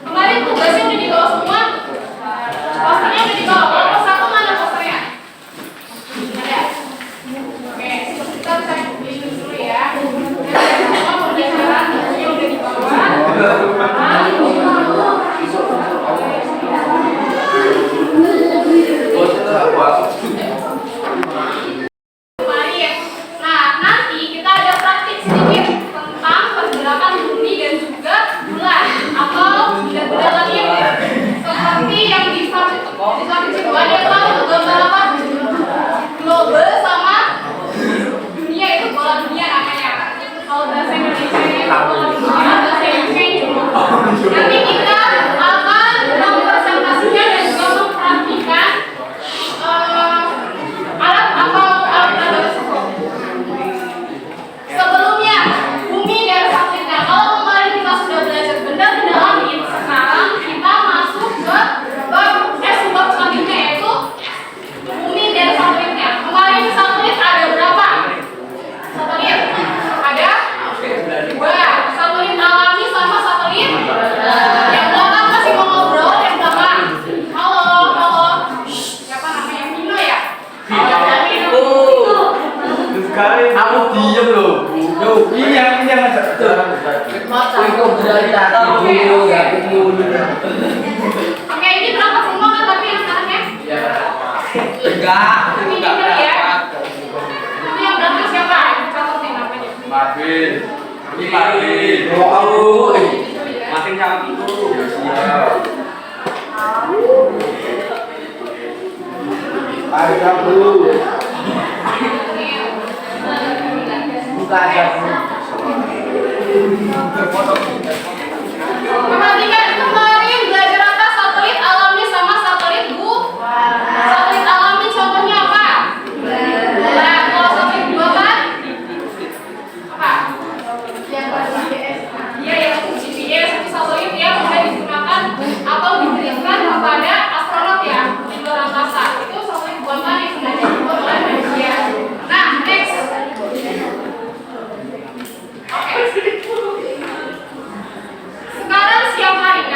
Kemarin tugasnya udah dibawa semua. Posternya udah dibawa. Kalau pos satu mana posternya? Ada. Oke, kita bisa bikin dulu ya. Semua pembelajaran yang udah dibawa. Mari ya. Nah, nanti kita ada praktik sedikit tentang pergerakan bumi dan juga bulan atau benda-benda langit. Seperti yang di slide kedua dia tahu gambar apa? Globe sama dunia, itu bola dunia namanya. Kalau bahasa Indonesia bola dunia, bahasa Inggrisnya dulu. Nanti kita akan mempresentasikan dan juga memperhatikan alat atau alat tersebut. Sebelumnya, bumi dan satelitnya. Kalau kemarin kita sudah belajar benda-benda langit, sekarang kita masuk ke bab selanjutnya, yaitu bumi dan satelitnya. Kemarin satelit ada berapa? Satelit ada 2. Satelit alami sama satelit yang belakang masih mau ngobrol, yang belakang. Halo. Siapa namanya? Mino ya? Sekali aku diem loh. Iya ngajak kok berani dulu ya dulu. Oke, ini berangkat semua kan tapi anak-anaknya? Ya. Enggak, Ini denger ya. Itu yang berangkat siapa? Catetin namanya. Marvin. Ini Marvin. Oh, Marvin sama itu. Siap. Ayo kamu. Buka aja. Perhatikan kemarin belajar apa? Satelit alami sama satelit bulan. Satelit alami contohnya apa? Bulan. Kalau satelit buatan apa? Iya, yang GPS. Itu satelit yang sudah digunakan atau diberikan kepada astronot ya di luar angkasa. Itu satelit buatan yang sudah dibuat oleh manusia. Nah, next. Oke. Sekarang siang hari.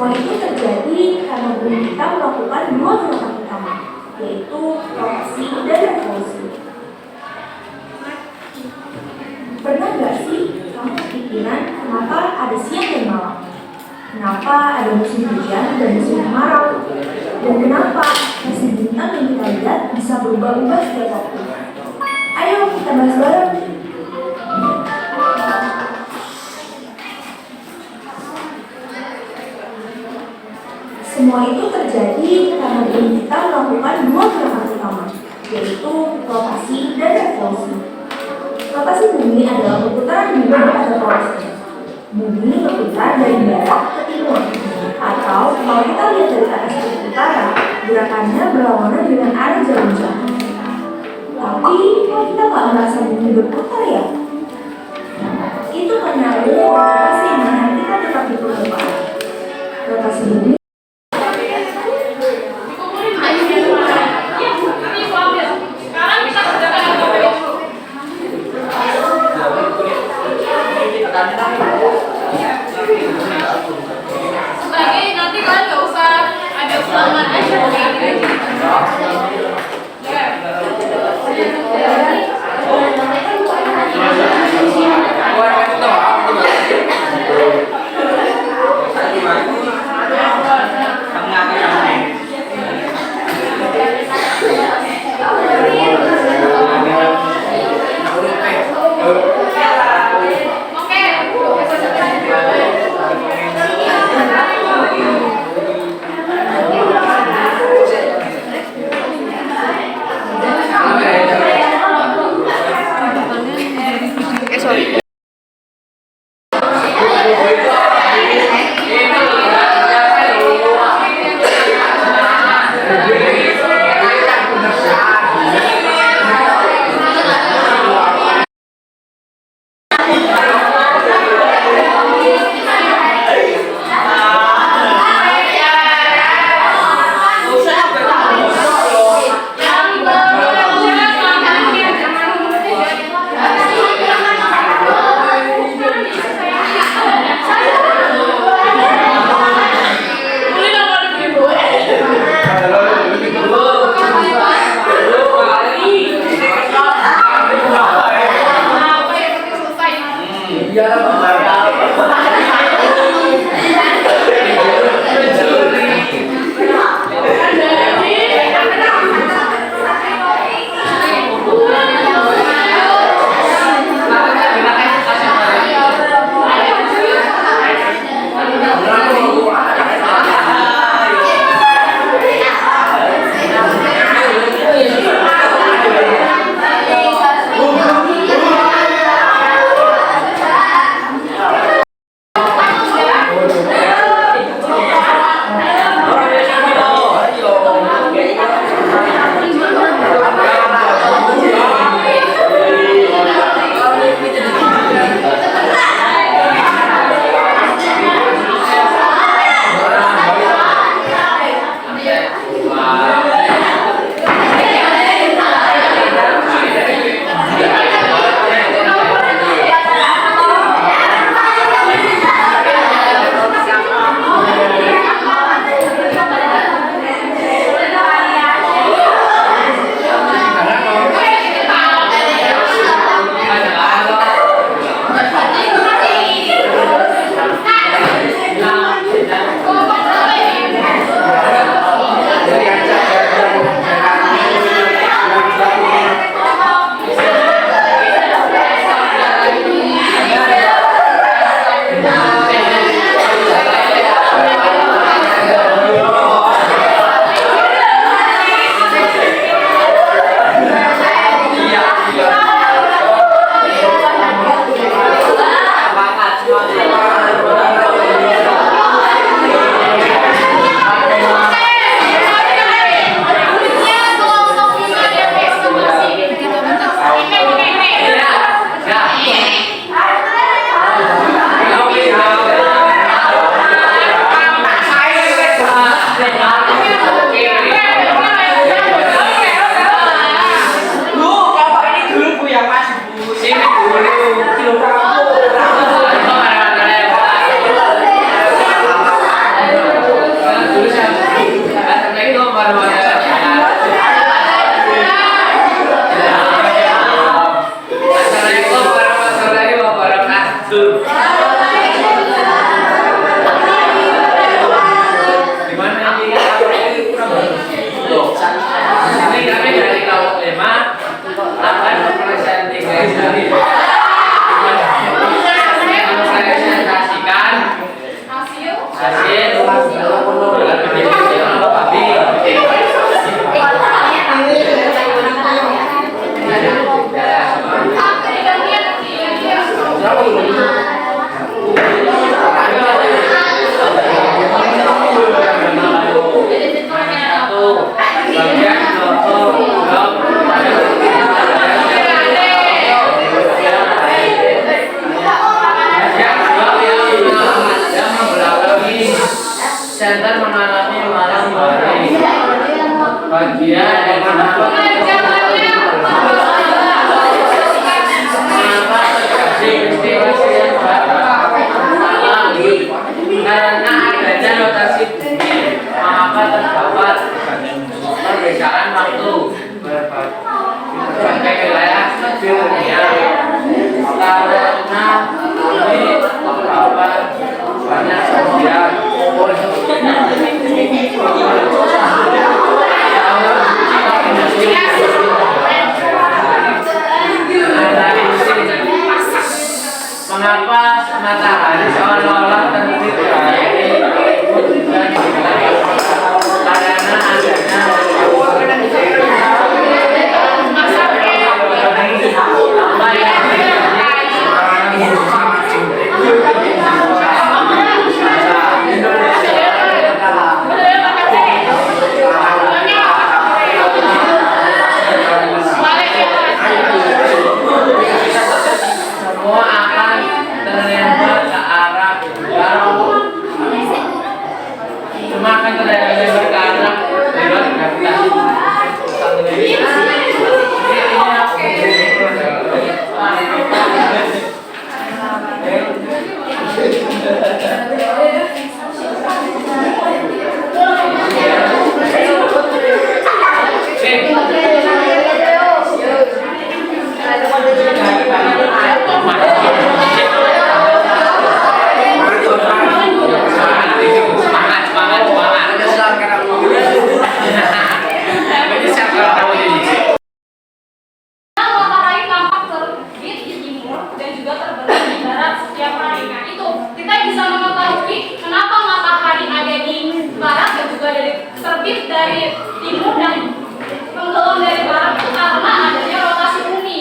Semua itu terjadi karena guru kita melakukan dua gerakan utama, yaitu rotasi dan revolusi. Pernah nggak sih kamu kepikiran kenapa ada siang dan malam? Kenapa ada musim hujan dan musim kemarau? Dan kenapa nasib bintang yang kita lihat bisa berubah-ubah setiap waktu? Ayo kita bahas bareng. Semua itu terjadi karena guru kita melakukan dua gerakan utama, yaitu rotasi dan revolusi. Rotasi bumi adalah perputaran bumi pada porosnya. Bumi berputar dari barat ke timur, atau kalau kita lihat dari atas ke utara, gerakannya berlawanan dengan arah jarum jam. Tapi kok kita nggak merasa bumi berputar ya? Itu karena rotasi yang menghentikan tetap di permukaan. Rotasi bumi Sekarang kita kerjakan yang topik. Sebagai nanti kalian nggak usah ada ulangan aja. banyak kemudian mengapa matahari seolah-olah terbit dari karena semua akan terlempar ke arah barat. Semua akan terlempar ke arah lewat gravitasi. Matahari tampak terbit di timur dan juga terbenam di barat setiap hari. Nah itu kita bisa mengetahui kenapa matahari ada di barat dan juga terbit dari timur dan tenggelam dari barat itu karena adanya rotasi bumi.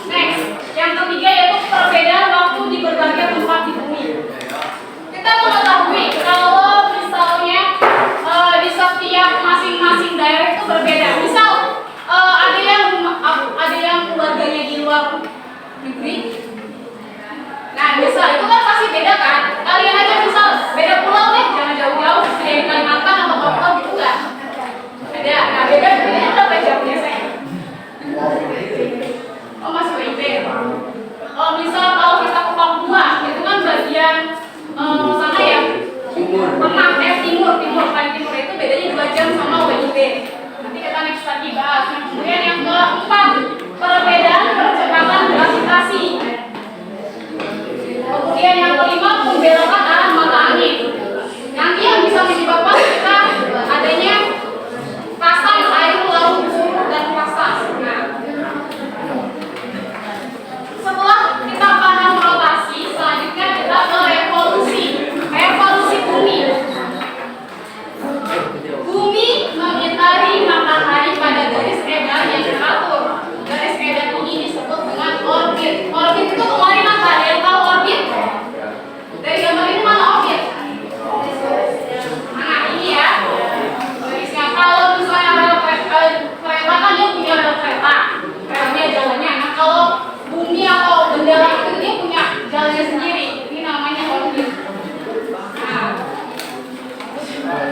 Next, yang ketiga yaitu perbedaan waktu di berbagai tempat di bumi. Kita mengetahui kalau misalnya di setiap masing-masing daerah itu berbeda. Misal ada yang keluarganya di luar negeri. Nah, misal itu kan pasti beda kan? Kalian aja misal beda pulau deh, jangan jauh-jauh, ada di Kalimantan atau Papua gitu kan? Ada. Nah, beda berapa jam biasanya? Oh, masih WIB. Oh, misal kalau kita ke Papua, itu kan bagian sana ya? Timur, paling timur itu bedanya 2 jam sama WIB. Nanti kita next lagi bahas. Kemudian yang keempat, perbedaan percepatan gravitasi. Kemudian yang kelima, pembelokan arah mata angin. Nanti yang bisa menyebabkan kita adanya pasang air laut surut dan pasang. Nah, setelah kita paham rotasi, selanjutnya kita ke revolusi bumi. Bumi mengitari matahari pada garis edar yang teratur. Garis edar ini disebut dengan orbit. Orbit itu kemarin apa? Ada yang tahu orbit? Dari gambar ini mana orbit? Nah ini ya. Garisnya kalau misalnya rel kereta kan dia punya rel kereta. Relnya jalannya. Nah kalau bumi atau benda lain itu dia punya jalannya sendiri. Ini namanya orbit. Nah,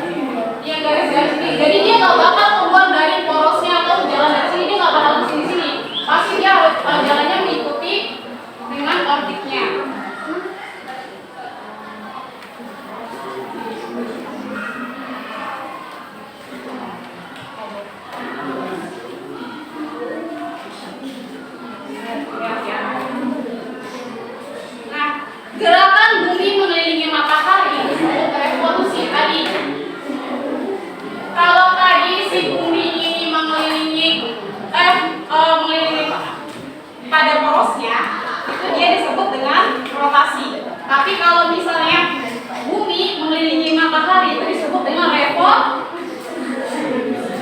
yang garis-garis ini. Jadi dia nggak bakal keluar dari porosnya atau jalan dari sini, dia nggak bakal ke sini-sini. Pasti dia jalannya mengikuti dengan orbitnya. Nah, gerakan bumi mengelilingi matahari disebut revolusi tadi. Kalau tadi si bumi ini mengelilingi pada porosnya, itu dia disebut dengan rotasi. Tapi kalau misalnya bumi mengelilingi matahari itu disebut dengan revolusi.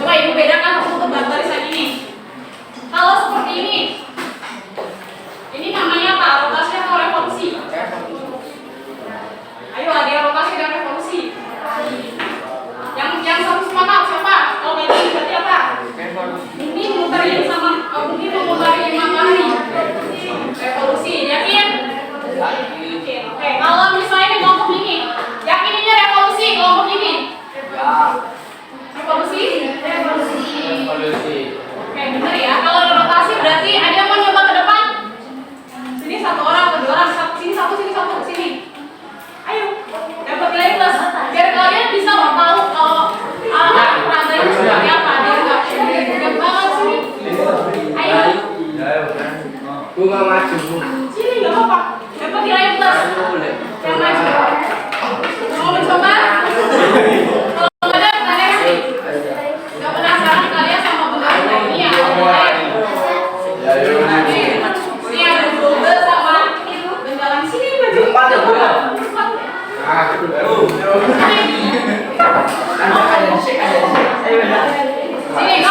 Coba ibu bedakan untuk barisan ini. Kalau seperti ini namanya apa? Rotasi atau revolusi? Ayo ada rotasi dan revolusi. Yang satu sepakat siapa? Kalau kayak gini berarti apa? Bumi memutari matahari. Revolusi, yakin? depan ya gue. Sini,